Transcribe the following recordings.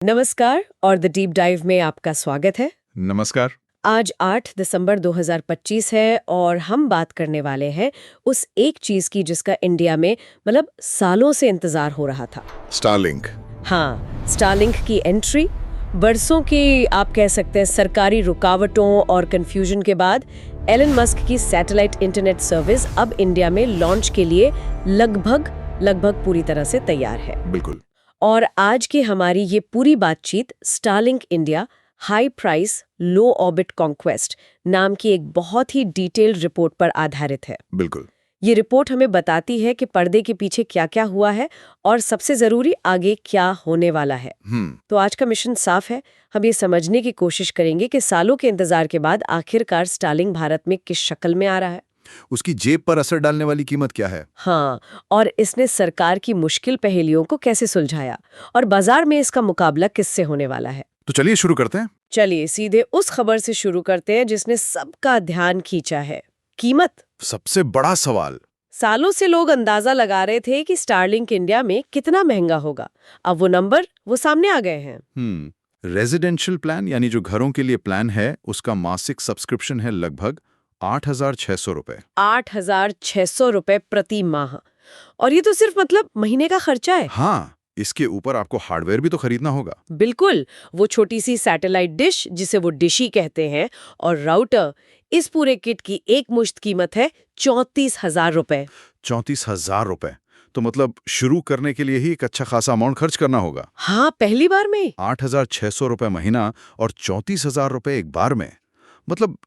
नमस्कार और the deep dive में आपका स्वागत है। नमस्कार। आज 8 दिसंबर 2025 है और हम बात करने वाले हैं उस एक चीज की जिसका इंडिया में सालों से इंतजार हो रहा था। स्टारलिंक। हाँ, स्टारलिंक की एंट्री बरसों की आप कह सकते हैं सरकारी रुकावटों और कंफ्यूजन के बाद एलन मस्क की सैटेलाइट इंटरनेट सर्विस अब इंडिया में लॉन्च के लिए लगभग पूरी तरह से तैयार है। बिल्कुल। और आज की हमारी ये पूरी बातचीत स्टारलिंक इंडिया हाई प्राइस लो ऑर्बिट कॉन्क्वेस्ट नाम की एक बहुत ही डिटेल्ड रिपोर्ट पर आधारित है। बिल्कुल। ये रिपोर्ट हमें बताती है कि पर्दे के पीछे क्या-क्या हुआ है और सबसे जरूरी आगे क्या होने वाला है। तो आज का मिशन साफ है। हम ये समझने की कोशिश करेंगे कि सालों के इंतजार के बाद आखिरकार स्टारलिंक भारत में किस शक्ल में आ रहा है, उसकी जेब पर असर डालने वाली कीमत क्या है। हाँ, और इसने सरकार की मुश्किल पहेलियों को कैसे सुलझाया और बाजार में इसका मुकाबला किससे होने वाला है। तो चलिए शुरू करते हैं। चलिए सीधे उस खबर से शुरू करते हैं जिसने सबका ध्यान खींचा है, कीमत। सबसे बड़ा सवाल। सालों से लोग अंदाजा लगा रहे थे कि स्टारलिंक इंडिया में कितना महंगा होगा। अब वो सामने आ गए हैं। रेजिडेंशियल प्लान यानी जो घरों के लिए प्लान है उसका मासिक सब्सक्रिप्शन है लगभग 8,600 रुपए। 8,600 रुपए प्रति माह। और ये तो सिर्फ महीने का खर्चा है। हाँ, इसके ऊपर आपको हार्डवेयर भी तो खरीदना होगा। बिल्कुल, वो छोटी सी सैटेलाइट डिश जिसे वो डिशी कहते हैं और राउटर, इस पूरे किट की एक मुश्त कीमत है 34,000 रुपए। 34,000 रुपए तो शुरू करने के लिए ही एक अच्छा खासा अमाउंट खर्च करना होगा। हाँ, पहली बार में 8,600 रुपए महीना और 34,000 रुपए एक बार में।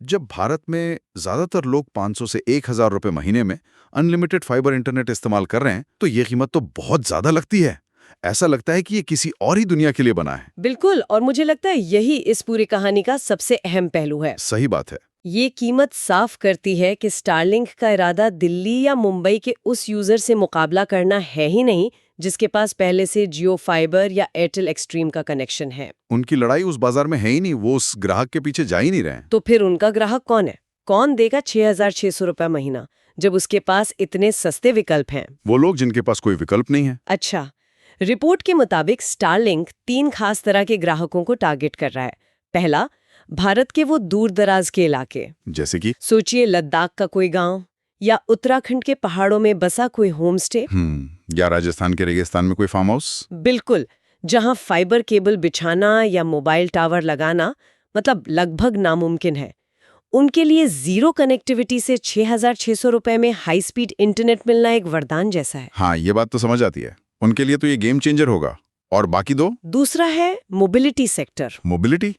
जब भारत में ज्यादातर लोग 500 से 1,000 रुपए महीने में अनलिमिटेड फाइबर इंटरनेट इस्तेमाल कर रहे हैं तो ये कीमत तो बहुत ज्यादा लगती है। ऐसा लगता है कि ये किसी और ही दुनिया के लिए बना है। बिल्कुल, और मुझे लगता है यही इस पूरी कहानी का सबसे अहम पहलू है। सही बात है। ये कीमत साफ करती है कि स्टारलिंक का इरादा दिल्ली या मुंबई के उस यूजर से मुकाबला करना है ही नहीं जिसके पास पहले से जियो फाइबर या एयरटेल एक्सट्रीम का कनेक्शन है। उनकी लड़ाई उस बाजार में है ही नहीं, वो उस ग्राहक के पीछे जा ही नहीं रहे हैं। तो फिर उनका ग्राहक कौन है? कौन देगा 6,600 रुपए महीना जब उसके पास इतने सस्ते विकल्प हैं? वो लोग जिनके पास कोई विकल्प नहीं है। अच्छा, रिपोर्ट के मुताबिक स्टारलिंक 3 खास तरह के ग्राहकों को टारगेट कर रहा है। पहला, भारत के वो दूर दराज के इलाके, जैसे कि सोचिए लद्दाख का कोई गांव या उत्तराखंड के पहाड़ों में बसा कोई होम स्टे, या राजस्थान के रेगिस्तान में कोई फार्म हाउस। बिल्कुल, जहां फाइबर केबल बिछाना या मोबाइल टावर लगाना लगभग नामुमकिन है। उनके लिए जीरो कनेक्टिविटी से 6,600 रुपए में हाई स्पीड इंटरनेट मिलना एक वरदान जैसा है। हाँ, ये बात तो समझ आती है। उनके लिए तो ये गेम चेंजर होगा। और बाकी दो? दूसरा है मोबिलिटी सेक्टर। मोबिलिटी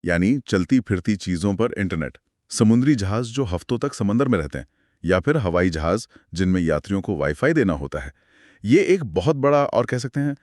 यानी चलती फिरती चीजों पर इंटरनेट। समुद्री जहाज जो हफ्तों तक समंदर में रहते हैं या फिर हवाई जहाज जिनमें यात्रियों को वाईफाई देना होता है। ये एक बहुत बड़ा और कह सकते हैं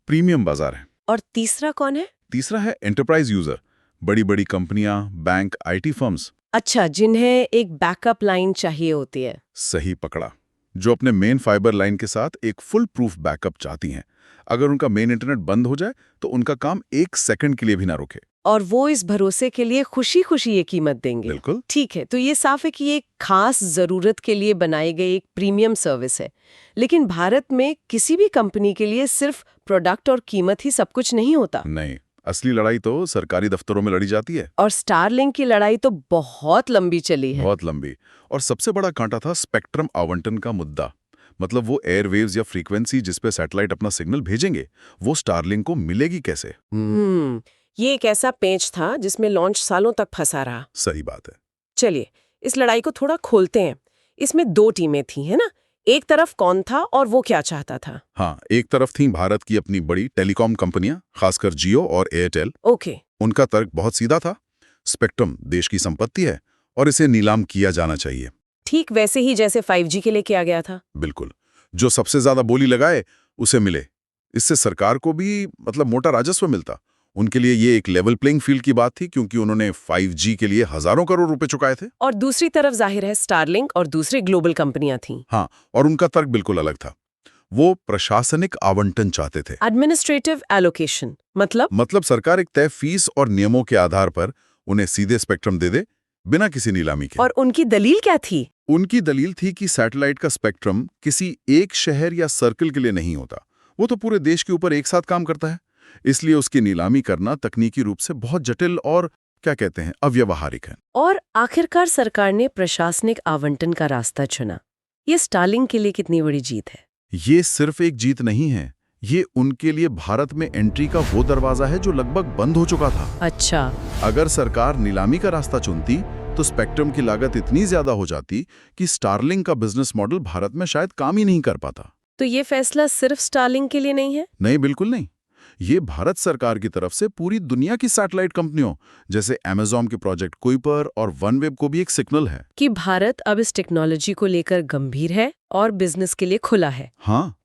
प्रीमियम बाजार है। और तीसरा कौन है? तीसरा है एंटरप्राइज यूजर, बड़ी बड़ी कंपनियां, बैंक, आईटी फर्म्स। अच्छा, जिन्हें एक बैकअप लाइन चाहिए होती है। सही पकड़ा। जो अपने मेन फाइबर लाइन के साथ एक फुल प्रूफ बैकअप चाहती हैं। अगर उनका मेन इंटरनेट बंद हो जाए तो उनका काम 1 सेकंड के लिए भी ना रुके। और वो इस भरोसे के लिए खुशी खुशी ये कीमत देंगे। बिल्कुल ठीक है, तो ये साफ है कि ये एक खास जरूरत के लिए बनाई गई एक प्रीमियम सर्विस है। लेकिन भारत में किसी भी कंपनी के लिए सिर्फ प्रोडक्ट और कीमत ही सब कुछ नहीं होता। नहीं, असली लड़ाई तो सरकारी दफ्तरों में लड़ी जाती है। और स्टारलिंक की लड़ाई तो बहुत लंबी चली है। बहुत लंबी। और सबसे बड़ा कांटा था स्पेक्ट्रम आवंटन का मुद्दा। वो एयरवेव्स या फ्रीक्वेंसी जिसपे सैटेलाइट अपना सिग्नल भेजेंगे, वो स्टारलिंक को मिलेगी कैसे? ये एक ऐसा पेंच था जिसमें लॉन्च सालों तक फंसा रहा। सही बात है। चलिए इस लड़ाई को थोड़ा खोलते हैं। इसमें 2 टीमें थी, है ना? एक तरफ कौन था और वो क्या चाहता था? हाँ, एक तरफ थी भारत की अपनी बड़ी टेलीकॉम कंपनियां, खासकर जियो और एयरटेल। ओके। उनका तर्क बहुत सीधा था। स्पेक्ट्रम देश की संपत्ति है और इसे नीलाम किया जाना चाहिए। ठीक वैसे ही जैसे 5G के लिए किया गया था। बिल्कुल, जो सबसे ज्यादा बोली लगाए उसे मिले। इससे सरकार को भी मोटा राजस्व मिलता। उनके लिए ये एक लेवल प्लेइंग फील्ड की बात थी क्योंकि उन्होंने 5G के लिए हजारों करोड़ रुपए चुकाए थे। और दूसरी तरफ जाहिर है स्टारलिंक और दूसरी ग्लोबल कंपनियां थीं। हाँ, और उनका तर्क बिल्कुल अलग था। वो प्रशासनिक आवंटन चाहते थे। एडमिनिस्ट्रेटिव एलोकेशन सरकार एक तय फीस और नियमों के आधार पर उन्हें सीधे स्पेक्ट्रम दे दे बिना किसी नीलामी के। और उनकी दलील क्या थी? उनकी दलील थी कि सैटेलाइट का स्पेक्ट्रम किसी एक शहर या सर्कल के लिए नहीं होता, वो तो पूरे देश के ऊपर एक साथ काम करता है। इसलिए उसकी नीलामी करना तकनीकी रूप से बहुत जटिल और क्या कहते हैं अव्यावहारिक है। और आखिरकार सरकार ने प्रशासनिक आवंटन का रास्ता चुना। ये स्टारलिंक के लिए कितनी बड़ी जीत है? ये सिर्फ एक जीत नहीं है, ये उनके लिए भारत में एंट्री का वो दरवाजा है जो लगभग बंद हो चुका था। अच्छा। अगर सरकार नीलामी का रास्ता चुनती तो स्पेक्ट्रम की लागत इतनी ज्यादा हो जाती कि स्टारलिंक का बिजनेस मॉडल भारत में शायद काम ही नहीं कर पाता। तो ये फैसला सिर्फ स्टारलिंक के लिए नहीं है? नहीं, बिल्कुल नहीं। ये भारत सरकार की तरफ से पूरी दुनिया की सैटेलाइट कंपनियों जैसे अमेज़न के प्रोजेक्ट कुइपर और वनवेब को भी एक सिग्नल है कि भारत अब इस टेक्नोलॉजी को लेकर गंभीर है और बिजनेस के लिए खुला है। हाँ,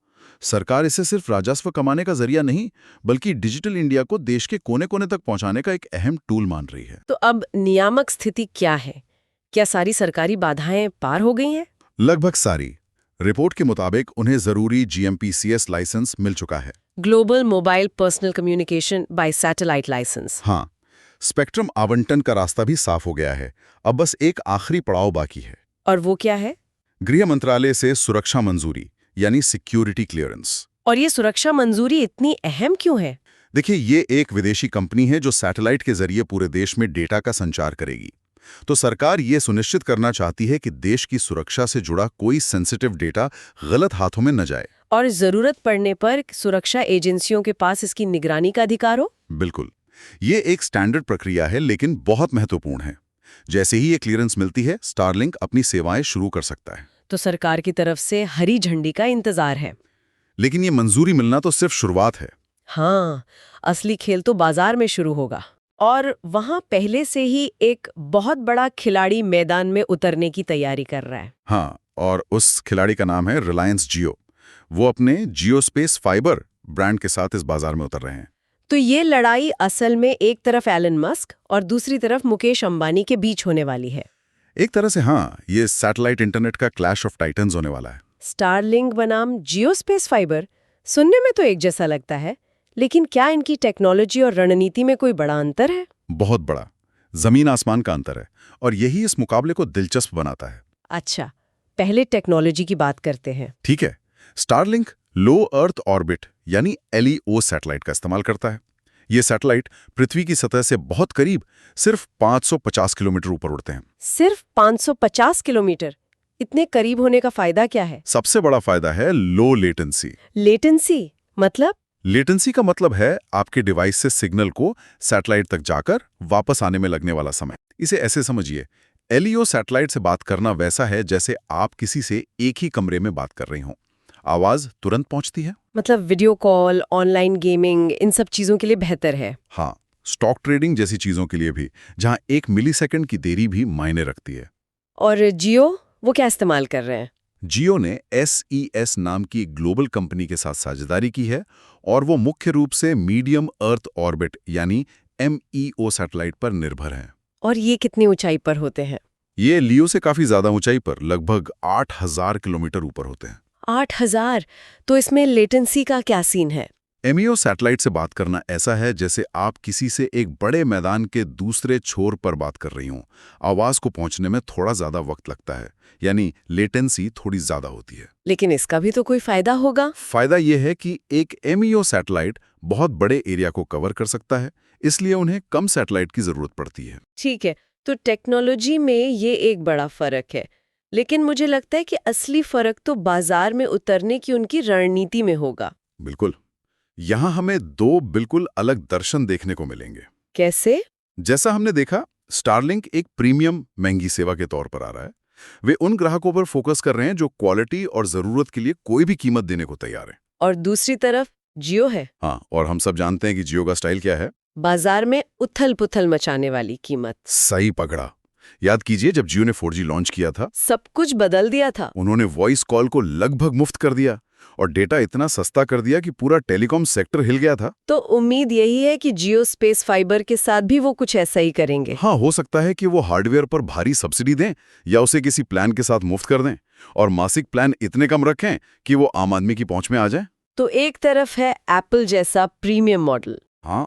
सरकार इसे सिर्फ राजस्व कमाने का जरिया नहीं बल्कि डिजिटल इंडिया को देश के कोने कोने तक पहुंचाने का एक अहम टूल मान रही है। तो अब नियामक स्थिति क्या है? क्या सारी सरकारी बाधाएं पार हो गई हैं? लगभग सारी। रिपोर्ट के मुताबिक उन्हें जरूरी GMP-CS लाइसेंस मिल चुका है। Global mobile personal communication by satellite licence. हाँ, स्पेक्ट्रम आवंटन का रास्ता भी साफ हो गया है। अब बस एक आखिरी पड़ाव बाकी है। और वो क्या है? गृह मंत्रालय से सुरक्षा मंजूरी यानी सिक्योरिटी क्लियरेंस। और ये सुरक्षा मंजूरी इतनी अहम क्यों है? देखिए, ये एक विदेशी कंपनी है जो सैटेलाइट के जरिए पूरे देश में डेटा का संचार करेगी। तो सरकार ये सुनिश्चित करना चाहती है कि देश की सुरक्षा से जुड़ा कोई सेंसिटिव डेटा गलत हाथों में न जाए। और जरूरत पड़ने पर सुरक्षा एजेंसियों के पास इसकी निगरानी का अधिकार हो? बिल्कुल। ये एक स्टैंडर्ड प्रक्रिया है लेकिन बहुत महत्वपूर्ण है। जैसे ही ये क्लियरेंस मिलती है, स्टारलिंक अपनी सेवाएं शुरू कर सकता है। तो सरकार की तरफ से हरी झंडी का इंतजार है। लेकिन ये मंजूरी मिलना तो सिर्फ शुरुआत है। हाँ, असली खेल तो बाजार में शुरू होगा। और वहां पहले से ही एक बहुत बड़ा खिलाड़ी मैदान में उतरने की तैयारी कर रहा है। हाँ, और उस खिलाड़ी का नाम है रिलायंस जियो। वो अपने जियो स्पेस फाइबर ब्रांड के साथ इस बाजार में उतर रहे हैं। तो ये लड़ाई असल में एक तरफ एलन मस्क और दूसरी तरफ मुकेश अंबानी के बीच होने वाली है। एक तरह से हाँ, ये सैटेलाइट इंटरनेट का क्लैश ऑफ टाइटन्स होने वाला है। स्टारलिंक बनाम जियो स्पेस फाइबर सुनने में तो एक जैसा लगता है, लेकिन क्या इनकी टेक्नोलॉजी और रणनीति में कोई बड़ा अंतर है? बहुत बड़ा, जमीन आसमान का अंतर है, और यही इस मुकाबले को दिलचस्प बनाता है। अच्छा, पहले टेक्नोलॉजी की बात करते हैं। ठीक है। स्टारलिंक लो अर्थ ऑर्बिट यानी LEO सैटेलाइट का इस्तेमाल करता है। ये सैटेलाइट पृथ्वी की सतह से बहुत करीब सिर्फ 550 किलोमीटर ऊपर उड़ते हैं। सिर्फ 550 किलोमीटर? इतने करीब होने का फायदा क्या है? सबसे बड़ा फायदा है लो लेटेंसी। लेटेंसी मतलब? लेटेंसी का मतलब है आपके डिवाइस से सिग्नल को सैटेलाइट तक जाकर वापस आने में लगने वाला समय। इसे ऐसे समझिए, LEO सैटेलाइट से बात करना वैसा है जैसे आप किसी से एक ही कमरे में बात कर रही हों। आवाज तुरंत पहुंचती है। मतलब वीडियो कॉल, ऑनलाइन गेमिंग, इन सब चीजों के लिए बेहतर है। हाँ, स्टॉक ट्रेडिंग जैसी चीजों के लिए भी, जहां 1 मिलीसेकंड की देरी भी मायने रखती है। और जियो, वो क्या इस्तेमाल कर रहे हैं? जियो ने SES नाम की ग्लोबल कंपनी के साथ साझेदारी की है और वो मुख्य रूप से मीडियम अर्थ ऑर्बिट यानी MEO सैटेलाइट पर निर्भर है। और ये कितनी ऊंचाई पर होते हैं? ये लियो से काफी ज्यादा ऊंचाई पर, लगभग 8000 किलोमीटर ऊपर होते हैं। 8000? तो इसमें लेटेंसी का क्या सीन है? MEO सैटेलाइट से बात करना ऐसा है जैसे आप किसी से एक बड़े मैदान के दूसरे छोर पर बात कर रही हों। आवाज को पहुंचने में थोड़ा ज्यादा वक्त लगता है, यानी लेटेंसी थोड़ी ज्यादा होती है। लेकिन इसका भी तो कोई फायदा होगा? फायदा यह है कि एक MEO सैटेलाइट बहुत बड़े एरिया को कवर कर सकता है, इसलिए उन्हें कम सैटेलाइट की जरूरत पड़ती है। ठीक है, तो टेक्नोलॉजी में ये एक बड़ा फर्क है, लेकिन मुझे लगता है कि असली फर्क तो बाजार में उतरने की उनकी रणनीति में होगा। बिल्कुल। यहाँ हमें 2 बिल्कुल अलग दर्शन देखने को मिलेंगे। कैसे? जैसा हमने देखा, स्टारलिंक एक प्रीमियम महंगी सेवा के तौर पर आ रहा है। वे उन ग्राहकों पर फोकस कर रहे हैं जो क्वालिटी और जरूरत के लिए कोई भी कीमत देने को तैयार हैं। और दूसरी तरफ जियो है। हाँ, और हम सब जानते हैं कि जियो का स्टाइल क्या है। बाजार में उथल-पुथल मचाने वाली कीमत। सही पकड़ा। याद कीजिए, जब जियो ने 4G लॉन्च किया था, सब कुछ बदल दिया था। उन्होंने वॉइस कॉल को लगभग मुफ्त कर दिया और डेटा इतना सस्ता कर दिया कि पूरा टेलीकॉम सेक्टर हिल गया था। तो उम्मीद यही है कि जियो स्पेस फाइबर के साथ भी वो कुछ ऐसा ही करेंगे। हाँ, हो सकता है कि वो हार्डवेयर पर भारी सब्सिडी दें या उसे किसी प्लान के साथ मुफ्त कर दें और मासिक प्लान इतने कम रखें कि वो आम आदमी की पहुंच में आ जाए। तो एक तरफ है एप्पल जैसा प्रीमियम मॉडल, हाँ,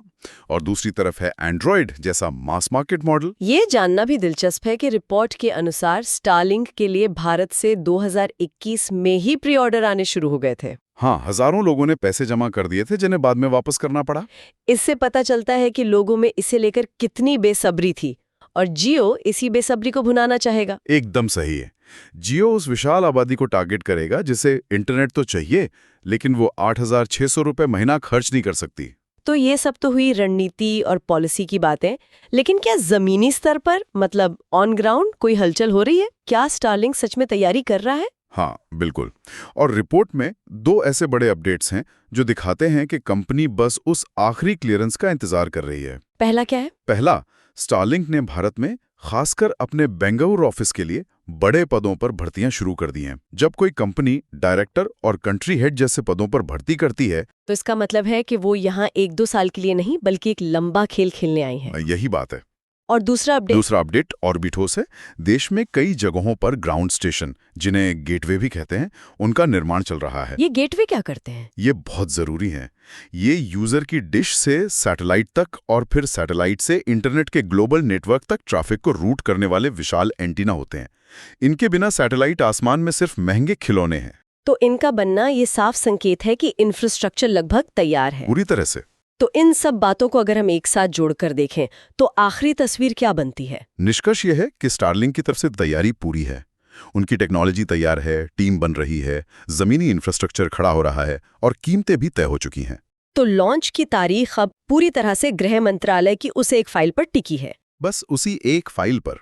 और दूसरी तरफ है एंड्रॉयड जैसा मास मार्केट मॉडल। ये जानना भी दिलचस्प है कि रिपोर्ट के अनुसार स्टारलिंक के लिए भारत से 2021 में ही प्री ऑर्डर आने शुरू हो गए थे। हाँ, हजारों लोगों ने पैसे जमा कर दिए थे जिन्हें बाद में वापस करना पड़ा। इससे पता चलता है कि लोगों में इसे लेकर कितनी बेसब्री थी और जियो इसी बेसब्री को भुनाना चाहेगा। एकदम सही है। जियो उस विशाल आबादी को टारगेट करेगा जिसे इंटरनेट तो चाहिए, लेकिन वो 8,600 रुपए महीना खर्च नहीं कर सकती। तो ये सब तो हुई रणनीति और पॉलिसी की बातें, लेकिन क्या जमीनी स्तर पर, मतलब ऑन ग्राउंड, कोई हलचल हो रही है? क्या स्टारलिंक सच में तैयारी कर रहा है? हाँ, बिल्कुल। और रिपोर्ट में 2 ऐसे बड़े अपडेट्स हैं जो दिखाते हैं कि कंपनी बस उस आखिरी क्लियरेंस का इंतजार कर रही है। पहला क्या है? पहला, स्टारलिंक ने भारत में खासकर अपने बेंगलुरु ऑफिस के लिए बड़े पदों पर भर्तियां शुरू कर दी हैं। जब कोई कंपनी डायरेक्टर और कंट्री हेड जैसे पदों पर भर्ती करती है, तो इसका मतलब है कि वो यहाँ 1-2 साल के लिए नहीं बल्कि एक लंबा खेल खेलने आई हैं। यही बात है। और दूसरा अपडेट और भी ठोस है। देश में कई जगहों पर ग्राउंड स्टेशन, जिन्हें गेटवे भी कहते हैं, उनका निर्माण चल रहा है। ये गेटवे क्या करते हैं? ये बहुत जरूरी है। ये यूजर की डिश से सैटेलाइट तक और फिर सैटेलाइट से इंटरनेट के ग्लोबल नेटवर्क तक ट्रैफिक को रूट करने वाले विशाल एंटीना होते हैं। इनके बिना सैटेलाइट आसमान में सिर्फ महंगे खिलौने हैं। तो इनका बनना ये साफ संकेत है कि इंफ्रास्ट्रक्चर लगभग तैयार है। पूरी तरह से। तो इन सब बातों को अगर हम एक साथ जोड़कर देखें तो आखिरी तस्वीर क्या बनती है? निष्कर्ष यह है कि स्टारलिंक की तरफ से तैयारी पूरी है। उनकी टेक्नोलॉजी तैयार है, टीम बन रही है, जमीनी इंफ्रास्ट्रक्चर खड़ा हो रहा है और कीमतें भी तय हो चुकी हैं। तो लॉन्च की तारीख अब पूरी तरह से गृह मंत्रालय की उस एक फाइल पर टिकी है। बस उसी एक फाइल पर।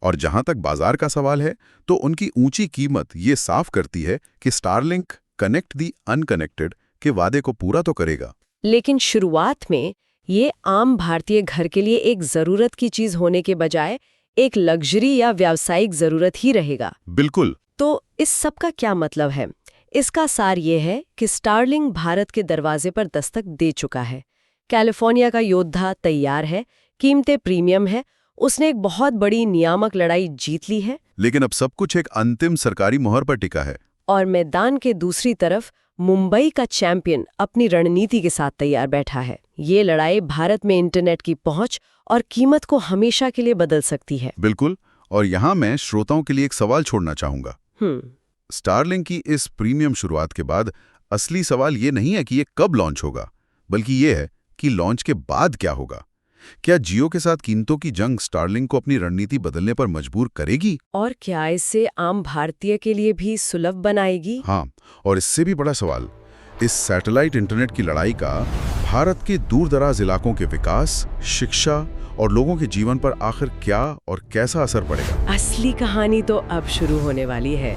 और जहां तक बाजार का सवाल है, तो उनकी ऊंची कीमत ये साफ करती है कि स्टारलिंक कनेक्ट दी अनकनेक्टेड के वादे को पूरा तो करेगा। लेकिन शुरुआत में ये आम भारतीय घर के लिए एक जरूरत की चीज होने के बजाय एक लग्जरी या व्यावसायिक जरूरत ही रहेगा। बिल्कुल। तो इस सब का क्या मतलब है? इसका सार ये है कि स्टारलिंक भारत के दरवाजे पर दस्तक दे चुका है। कैलिफोर्निया का योद्धा तैयार है, कीमतें प्रीमियम है, उसने एक बहुत बड़ी नियामक लड़ाई जीत ली है। लेकिन अब सब कुछ एक अंतिम सरकारी मोहर पर टिका है। और मैदान के दूसरी तरफ मुंबई का चैंपियन अपनी रणनीति के साथ तैयार बैठा है। ये लड़ाई भारत में इंटरनेट की पहुंच और कीमत को हमेशा के लिए बदल सकती है। बिल्कुल। और यहाँ मैं श्रोताओं के लिए एक सवाल छोड़ना चाहूंगा। स्टारलिंक की इस प्रीमियम शुरुआत के बाद असली सवाल ये नहीं है कि ये कब लॉन्च होगा, बल्कि ये है कि लॉन्च के बाद क्या होगा। क्या जियो के साथ कीमतों की जंग स्टारलिंक को अपनी रणनीति बदलने पर मजबूर करेगी? और क्या इससे आम भारतीय के लिए भी सुलभ बनाएगी? हाँ, और इससे भी बड़ा सवाल, इस सैटेलाइट इंटरनेट की लड़ाई का भारत के दूरदराज इलाकों के विकास, शिक्षा और लोगों के जीवन पर आखिर क्या और कैसा असर पड़ेगा? असली कहानी तो अब शुरू होने वाली है।